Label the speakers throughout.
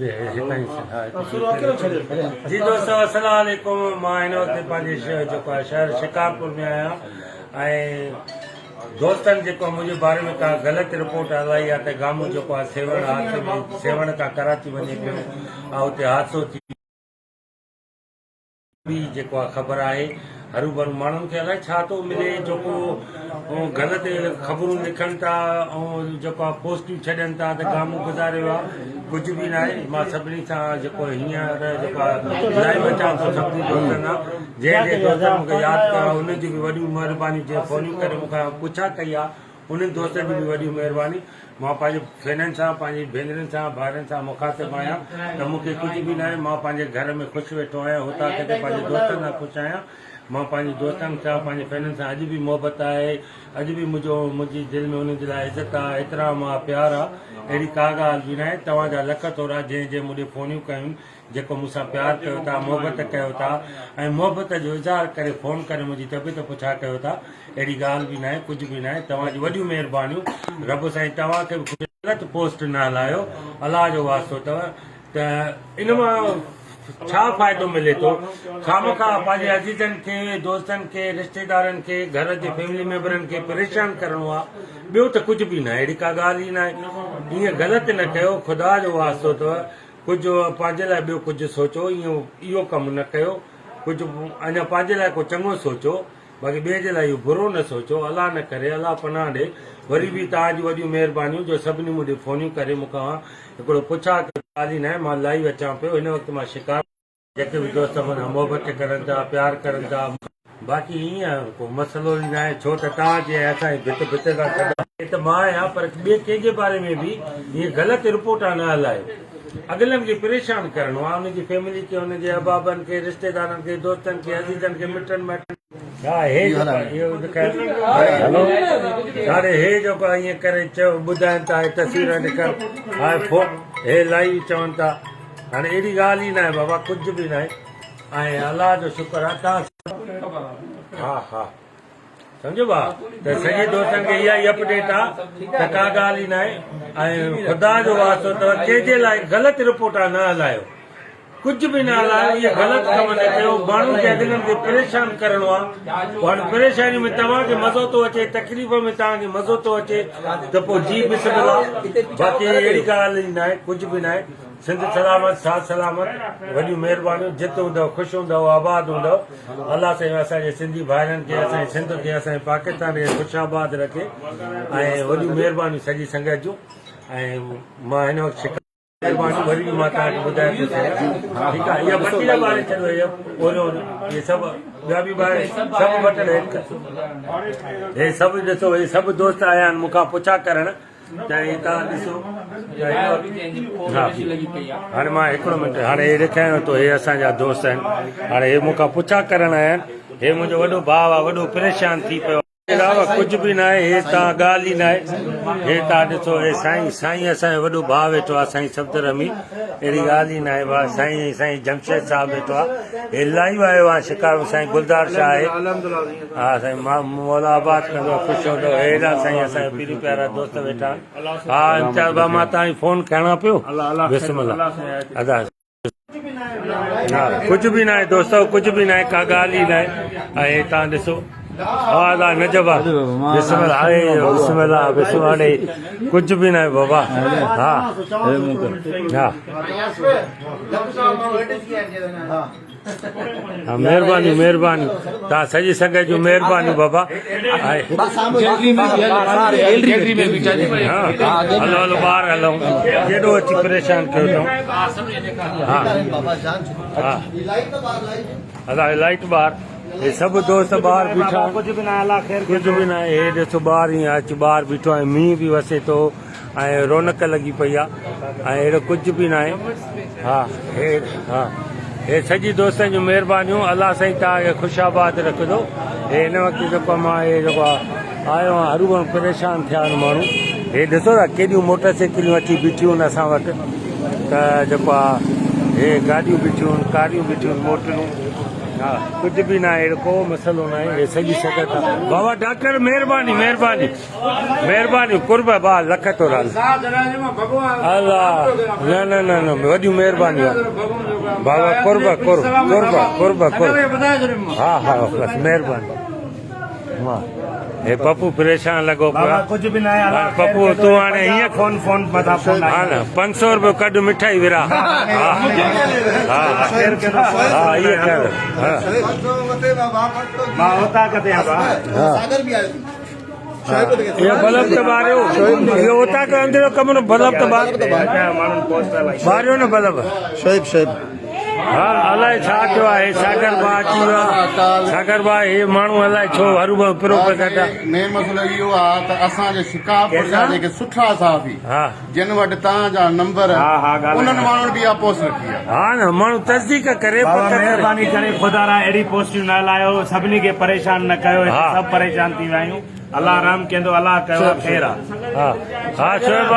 Speaker 1: जी दोस्तों अस्सलाम वालेकुम। मां हिन वक़्तु पंहिंजे जेको आहे शहर शिकारपुर में आहियां ऐं दोस्तनि जेको मुंहिंजे बारे में का ग़लति रिपोर्ट हलाई आहे त गामो जेको आहे सेवण हादसे में सेवण खां कराची वञे पियो ऐं हुते हादसो थी जेको आहे ख़बर आहे हरू भरू माण्हुनि खे अलाए छा थो मिले जेको ग़लति ख़बरूं लिखनि था ऐं जेको आहे पोस्टियूं छॾनि था त गामो गुज़ारियो आहे कुझु बि न आहे। मां सभिनी सां जेको हींअर जेको आहे लाइव अचां थो सभिनी दोस्तनि सां जंहिं दोस्तनि मूंखे यादि कयो उन्हनि जी बि वॾियूं महिरबानी जीअं फ़ोनियूं करे मूंखां पुछा कई आहे उन्हनि दोस्तनि जी बि वॾी महिरबानी। मां पंहिंजे भेनरुनि सां पंहिंजी भेनरुनि सां भाउरनि सां मुखातिब आहियां त मूंखे कुझु बि न आहे। मां पंहिंजे घर में ख़ुशि वेठो आहियां हुतां किथे पंहिंजे दोस्तनि सां ख़ुशि आहियां। मां पंहिंजे दोस्तनि सां पंहिंजे भेनरुनि सां अॼु बि मोहबत आहे अॼु बि मुंहिंजी दिलि में उन्हनि जे लाइ इज़त आहे एतिरा मां प्यार आहे अहिड़ी का ॻाल्हि बि न आहे। तव्हांजा लख थोरा जंहिं मूंखे फ़ोनियूं कयूं जेको मूंसां प्यारु कयो था मोहबत कयो था ऐं मोहबत जो इज़हार करे फ़ोन करे मुंहिंजी तबियत पुछा कयो था अहिड़ी ॻाल्हि बि न आहे कुझु बि न आहे। तव्हांजी वॾियूं महिरबानियूं। रब साईं तव्हांखे बि ग़लति पोस्ट न हलायो अलाह जो वास्तो अथव त इन मां छा फ़ाइदो मिले थो। खामखां पंहिंजे अज़ीज़नि खे दोस्तनि खे रिश्तेदारनि खे घर जे फैमिली मेंबरनि खे परेशान करिणो आहे ॿियो त कुझु बि न आहे। अहिड़ी का ॻाल्हि ई न आहे। ईअं ग़लति न कयो ख़ुदा जो वास्तो अथव कुझु पंहिंजे लाइ ॿियो कुझु सोचो इहो कमु न कयो कुझु अञा पंहिंजे लाइ को चङो सोचो बाक़ी ॿिए जे लाइ इहो बुरो न सोचो। अलाह न करे अलाह पनाह ॾे। वरी बि तव्हांजी वॾियूं महिरबानियूं जो सभिनी मुंहिंजी फ़ोनियूं करे मूंखां हिकिड़ो पुछा ॻाल्हि ई न आहे। मां लाइव अचां पियो हिन वक़्तु मां शिकार जेके बि दोस्त माना मोहबत करनि था प्यारु करनि था बाक़ी ईअं को मसइलो ई न आहे छो त तव्हां जीअं असांजी भित भित था कढो त मां आहियां पर ॿिए कंहिंजे बारे में बि ईअं ग़लति रिपोर्ट न हलायो। अॻिलनि खे परेशान करिणो आहे उनजी फैमिली खे उनजे अबाबनि खे रिश्तेदारनि खे दोस्तनि खे अज़ीज़नि खे मिटनि माइटनि हे जेको आहे ईअं करे चयो ॿुधाइनि था तस्वीर ॾेखार हाणे फोन हे लाइव चवनि था हाणे अहिड़ी ॻाल्हि ई न आहे बाबा कुझु बि न आहे ऐं अलाह जो शुक्र आहे तव्हां हा हा सम्झो भाउ त सॼे दोस्तनि खे इहा ई अपडेट आहे त का ॻाल्हि ई न आहे ऐं ख़ुदा जो वास्तो अथव कंहिंजे लाइ ग़लति रिपोर्ट आहे न हलायो कुझु बि न हलायो। इहे ग़लति कम न कयो माण्हुनि खे अॻिलनि खे परेशान करिणो आहे हाणे परेशानी में तव्हांखे मज़ो थो अचे तकलीफ़ में तव्हांखे मज़ो थो अचे त पोइ जी बिस्मिल्लाह बाक़ी अहिड़ी ॻाल्हि ई न आहे कुझु बि न आहे। सिंध सलामत साथ सलामत वॾियूं महिरबानियूं जिते हूंदव ख़ुशि हूंदव आबाद हूंदव अलाह साईं असांजे सिंधी भाइरनि खे असांजे सिंध खे असांजे पाकिस्तान खे ख़ुशि आबाद रखे ऐं वॾियूं महिरबानियूं सॼी संगत जूं ऐं मां हिन वक़्तु महिरबानी वरी बि मां तव्हांखे ॿुधाए थो सघां ठीकु आहे। इहा बटीला ॿारे छॾियो इहे सभु ॿिया बि ॿार सभु बटल हे सभु ॾिसो हे सभु दोस्त आया आहिनि मूंखां पुछा करणु त हे तव्हां ॾिसो हाणे मां हिकिड़ो मिंट हाणे हे ॾेखारियां थो हे असांजा दोस्त आहिनि हाणे हे मूंखां पुछा करणु आया आहिनि हे मुंहिंजो वॾो भाउ आहे वॾो परेशान थी पियो कुझु बि न आहे हे तव्हां ॻाल्हि ई न आहे। हे तव्हां ॾिसो हे साईं असांजो वॾो भाउ वेठो आहे साईं सफ़दर अमी अहिड़ी ॻाल्हि ई न आहे भाउ साईं जमशेद साहिबु वेठो आहे हे लाइव आयो आहे शिकार साईं गुलदार शाह आहे हा साईं मौला आबाद कंदो ख़ुशि हूंदो हेॾा साईं असांजा पीरी प्यारा दोस्त वेठा हा इम्तियाज़ भाउ मां तव्हांजी फ़ोन खणा पियो बिस्मिल्लाह अदा हा कुझु बि न आहे दोस्तो कुझु बि न आहे का ॻाल्हि ई न आहे ऐं तव्हां ॾिसो हा अदा नजबा बिस्मिल्लाह बिस्मिल्लाह बिस्मिल्लाह कुझु बि न आहे बाबा हा हा महिरबानी महिरबानी तव्हां सॼी संगत जूं महिरबानियूं बाबा हलो हलो ॿार हलो केॾो अची परेशान कयो अथऊं हा लाइट ॿार हे सभु दोस्त ॿार बीठा कुझु बि न कुझु बि न आहे हे ॾिसो ॿार हीअं अची ॿार बीठो आहे मींहुं बि वसे थो ऐं रौनक लॻी पई आहे ऐं अहिड़ो कुझु बि न आहे हा हे सॼी दोस्तनि जूं महिरबानियूं अलाह साईं तव्हांखे ख़ुशि आबाद रखंदो हे हिन वक़्तु जेको मां हे जेको आहे आयो आहियां हरू भरू परेशान थिया आहिनि माण्हू हे ॾिसो था केॾियूं मोटर साइकिलियूं अची बीठियूं आहिनि असां वटि त जेको आहे हे गाॾियूं बीठियूं आहिनि कारियूं बीठियूं आहिनि मोटरूं हाँ कुछ भी ना अहिड़ो को मसलो ना आहे, सॼी सघे था बाबा डॉक्टर महिरबानी महिरबानी महिरबानी कुर्ब बा लख तोरा अल्लाह न न न न वॾियूं महिरबानी बाबा कुर्ब कुर्ब कुर्ब कुर्ब कुर्ब हा हा बस महिरबानी वाह हे पप्पू परेशान लॻो पियो
Speaker 2: कुछ भी ना है
Speaker 1: पप्पू तूं हाणे हीअं
Speaker 2: फोन फोन मथा फोन
Speaker 1: हा न 500 रुपयो कढ मिठाई विरा हा हा हा इहे कर हा
Speaker 2: मां होता कदे बा
Speaker 1: ये बल्ब तो बारियो ये होता के अंदर कमरो बल्ब तो बारियो न बल्ब
Speaker 3: शोएब
Speaker 1: हाँ अलाए छा थियो आहे सागर बा अची वियो सागर बा हे माण्हू अलाए छो हरू पिरो पिया कढा
Speaker 3: मेन मसलो इहो आहे त असांजे शिकारपुर जा जेके सुठा साफ़ी
Speaker 1: हा
Speaker 3: जिन वटि तव्हांजा नंबर उन्हनि माण्हुनि बि इहा पोस्ट रखी आहे
Speaker 1: हा न माण्हू तस्दीक करे
Speaker 2: बाबा
Speaker 1: पक करे
Speaker 2: महिरबानी करे खुदा रा अहिड़ी पोस्टियूं न लायो सभिनी खे परेशान न कयो
Speaker 1: हा।
Speaker 2: सभु परेशान थी विया आहियूं अलाह राम कंदो अलाह कयो ख़ैर आहे
Speaker 1: हा हा शोएब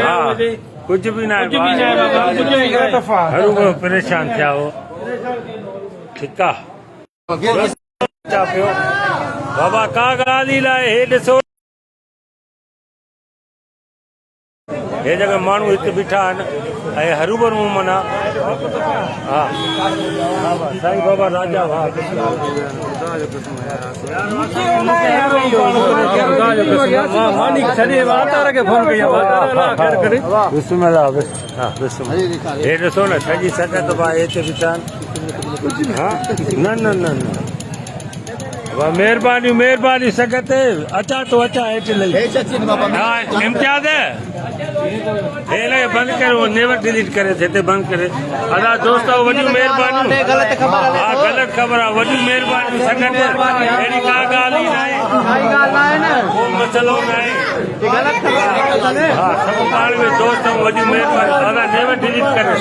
Speaker 1: हा कुछ भी ना हरू परेशान थिया हो ठीकु आहे पियो बाबा का ॻाल्हि लाइ हे ॾिसो हे जगह माण्हू हिते बीठा आहिनि ऐं हरू भरू माना हा साईं बाबा राजा वाह बिस्मिल्लाह हा बिस्मिल्लाह हे ॾिसो न सॼी सकत भाई हिते बीठा आहिनि हा न न न न वाह महिरबानी महिरबानी सकत अचा तो अचा हेठि लही हा इम्तियाज़ हे न बंदि करे वो नेवर डिलीट करे हिते बंदि करे अदा दोस्त वॾियूं महिरबानी हा ग़लति ख़बर आहे वॾियूं महिरबानी सकत अहिड़ी का ॻाल्हि ई न आहे को मसइलो न आहे हा सभु पाण में दोस्त वॾियूं महिरबानी अदा नेवर डिलीट करे